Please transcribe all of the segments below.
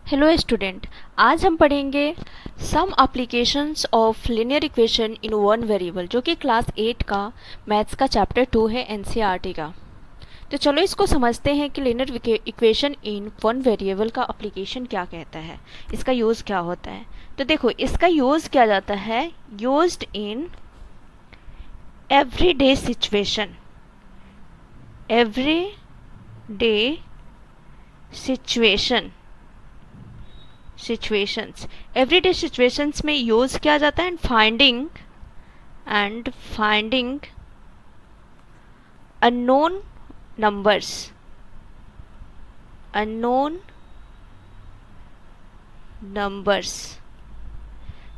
Hello student, आज हम पढ़ेंगे some applications of linear equation in one variable, जो कि क्लास 8 का मैथ्स का चैप्टर 2 है एनसीईआरटी का। तो चलो इसको समझते हैं कि linear equation in one variable का एप्लीकेशन क्या कहता है, इसका यूज़ क्या होता है। तो देखो, इसका यूज़ किया जाता है used in everyday situation, everyday situations, everyday situations में यूज किया जाता है। And finding unknown numbers.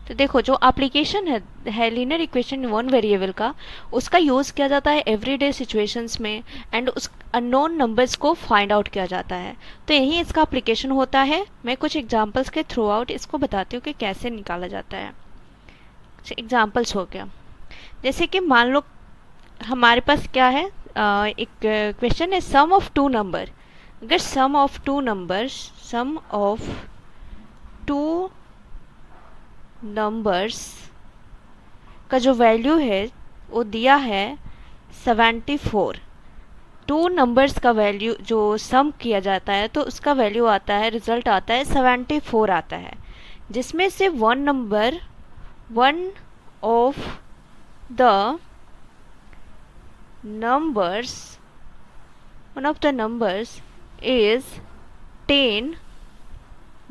तो देखो, जो एप्लीकेशन है लीनियर इक्वेशन वन वेरिएबल का, उसका यूज़ किया जाता है एवरीडे सिचुएशंस में एंड उस अननोन नंबर्स को फाइंड आउट किया जाता है। तो यही इसका एप्लीकेशन होता है। मैं कुछ एग्जांपल्स के थ्रू आउट इसको बताती हूँ कि कैसे निकाला जाता है। एग्जांपल्स हो गया, जैसे कि मान लो हमारे पास क्या है, एक क्वेश्चन है सम ऑफ टू नंबर। अगर सम ऑफ टू नंबर्स का जो वैल्यू है वो दिया है 74। टू नंबर्स का वैल्यू जो सम किया जाता है तो उसका वैल्यू आता है, रिजल्ट आता है 74 आता है, जिसमें से one of the numbers is 10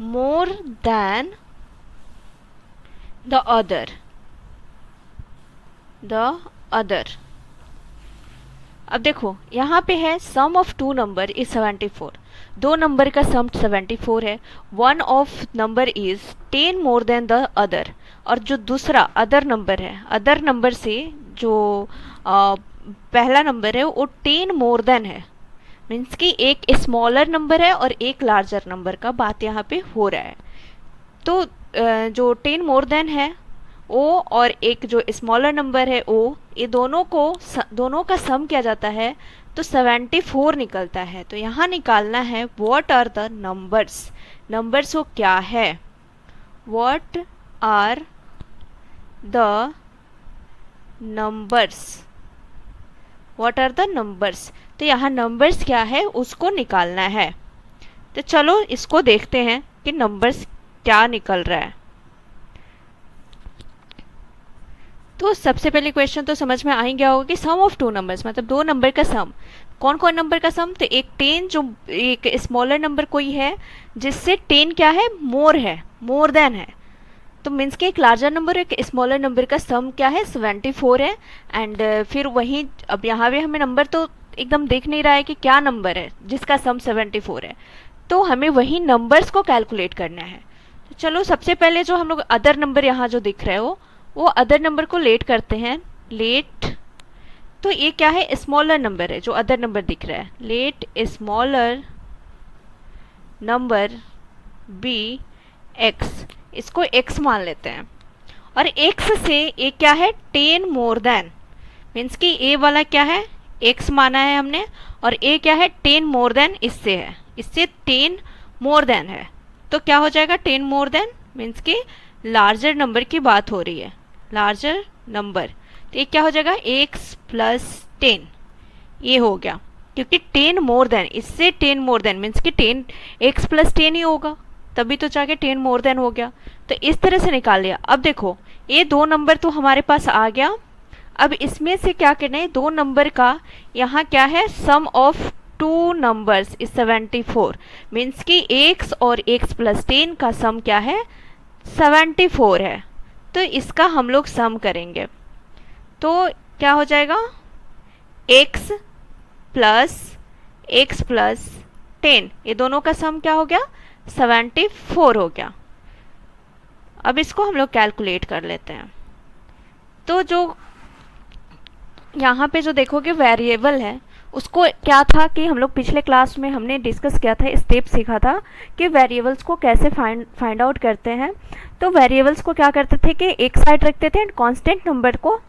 more than the other अब देखो, यहाँ पे है sum of to number is 74। दो नंबर का सम 74 है। One of number is 10 more than the other, और जो दूसरा अदर नंबर है, अदर नंबर से जो पहला नंबर है वो 10 मोर देन है। मीन्स कि एक स्मॉलर नंबर है और एक लार्जर नंबर का बात यहाँ पे हो रहा है। तो जो 10 मोर देन है ओ और एक जो स्मॉलर नंबर है ओ, ये दोनों का सम किया जाता है तो 74 निकलता है। तो यहाँ निकालना है व्हाट आर द नंबर्स वो क्या है, व्हाट आर द नंबर्स। तो यहाँ नंबर्स क्या है उसको निकालना है। तो चलो इसको देखते हैं कि नंबर्स क्या निकल रहा है। तो सबसे पहले क्वेश्चन तो समझ में आ ही गया होगा कि सम ऑफ टू नंबर्स मतलब दो नंबर का सम। कौन कौन नंबर का सम? तो एक 10, जो एक स्मॉलर नंबर कोई है जिससे 10 क्या है, मोर देन है। तो मीन्स के एक लार्जर नंबर और एक स्मॉलर नंबर का सम क्या है, 74 है। एंड फिर वही, अब यहाँ पे हमें नंबर तो एकदम देख नहीं रहा है कि क्या नंबर है जिसका सम 74 है, तो हमें वही नंबर्स को कैलकुलेट करना है। तो चलो सबसे पहले जो हम लोग अदर नंबर यहाँ जो दिख रहा है वो अदर नंबर को लेट करते हैं। लेट, तो ये क्या है, स्मॉलर नंबर है जो अदर नंबर दिख रहा है। Let smaller number be x, इसको एक्स मान लेते हैं। और एक्स से ए क्या है, 10 मोर देन, मीन्स कि ए वाला क्या है, एक्स माना है हमने, और ए क्या है, 10 मोर देन इससे है, इससे 10 मोर देन है। तो क्या हो जाएगा, 10 मोर देन मीन्स कि लार्जर नंबर की बात हो रही है, लार्जर नंबर। तो ये क्या हो जाएगा, एक्स प्लस 10, ये हो गया, क्योंकि 10 मोर देन, इससे 10 मोर देन मीन्स कि 10 एक्स प्लस 10 ही होगा, तभी तो जाके 10 मोर देन हो गया। तो इस तरह से निकाल लिया। अब देखो, ये दो नंबर तो हमारे पास आ गया। अब इसमें से क्या करना है, दो नंबर का यहाँ क्या है, sum of two numbers is 74, means कि एक्स और एक्स प्लस 10 का सम क्या है, 74 है। तो इसका हम लोग सम करेंगे तो क्या हो जाएगा, x प्लस 10, ये दोनों का सम क्या हो गया, 74 हो गया। अब इसको हम लोग कैलकुलेट कर लेते हैं। तो जो यहाँ पे जो देखोगे वेरिएबल है, उसको क्या था कि हम लोग पिछले क्लास में हमने डिस्कस किया था, स्टेप सीखा था कि वेरिएबल्स को कैसे फाइंड आउट करते हैं। तो वेरिएबल्स को क्या करते थे कि एक साइड रखते थे एंड कांस्टेंट नंबर को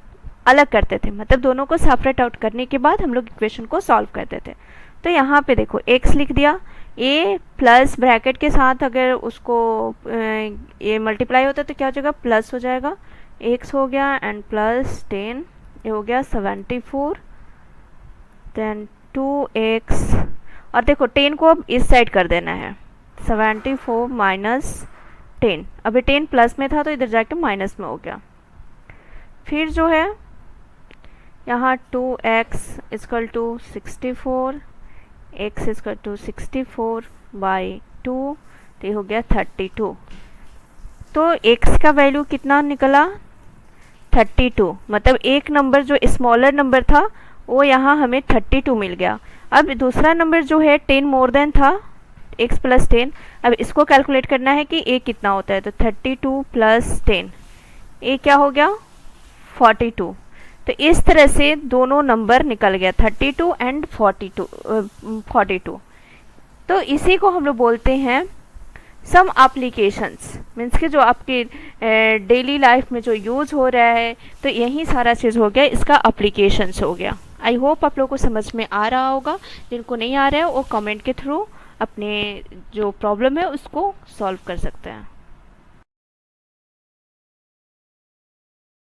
अलग करते थे, मतलब दोनों को सेपरेट आउट करने के बाद हम लोग इक्वेशन को सॉल्व करते थे। तो यहाँ पे देखो x लिख दिया, ए प्लस ब्रैकेट के साथ अगर उसको ये मल्टीप्लाई होता है तो क्या हो जाएगा, प्लस हो जाएगा, एक्स हो गया एंड प्लस 10, ये हो गया 74, देन 2x, और देखो 10 को अब इस साइड कर देना है, 74 माइनस 10, अभी 10 प्लस में था तो इधर जाके माइनस में हो गया। फिर जो है यहाँ 2x equal to 64, x equal to 64 by 2, तो ये हो गया 32। तो x का वैल्यू कितना निकला, 32, मतलब एक नंबर जो स्मॉलर नंबर था वो यहाँ हमें 32 मिल गया। अब दूसरा नंबर जो है 10 मोर देन था, x प्लस 10, अब इसको कैलकुलेट करना है कि a कितना होता है, तो 32 प्लस 10, a क्या हो गया 42। तो इस तरह से दोनों नंबर निकल गया 32 एंड 42। तो इसी को हम लोग बोलते हैं सम एप्लीकेशंस, मीन्स कि जो आपके डेली लाइफ में जो यूज़ हो रहा है, तो यही सारा चीज़ हो गया, इसका एप्लीकेशंस हो गया। आई होप आप लोगों को समझ में आ रहा होगा। जिनको नहीं आ रहा है वो कमेंट के थ्रू अपने जो प्रॉब्लम है उसको सॉल्व कर सकते हैं।